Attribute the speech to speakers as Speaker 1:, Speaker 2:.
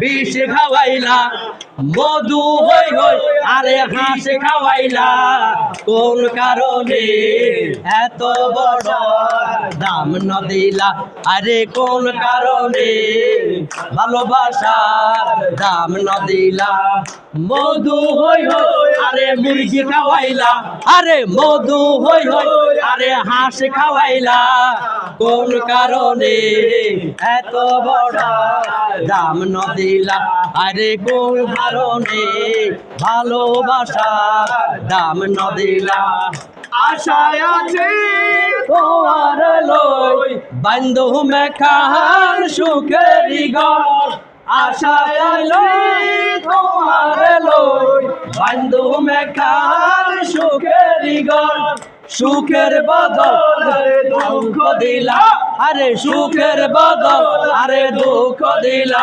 Speaker 1: বিষ খাওয়াইলা মধু হই হই আরে হাঁস খাওয়াইলা কোন কারণে এত বড় দাম ন দিলা আরে কোন কারণে ভালোবাসার দাম ন দিলা মধু হই হই আরে মুরগি খাওয়াইলা আরে মধু হই হই আরে হাঁস খাওয়াইলা কোন কারণে এত বড় দাম ন দিলা আরে কোন কারণে ভালোবাসার দাম ন দিলা
Speaker 2: আশায় আছে
Speaker 1: তোমার লই বন্ধু মেখান সুখেরি ঘর আশায় লই তোমার লই বন্ধু মেখান সুখেরি ঘর সুখের বদল দুঃখ দিলা আরে সুখের বদল আরে দুঃখ দিলা।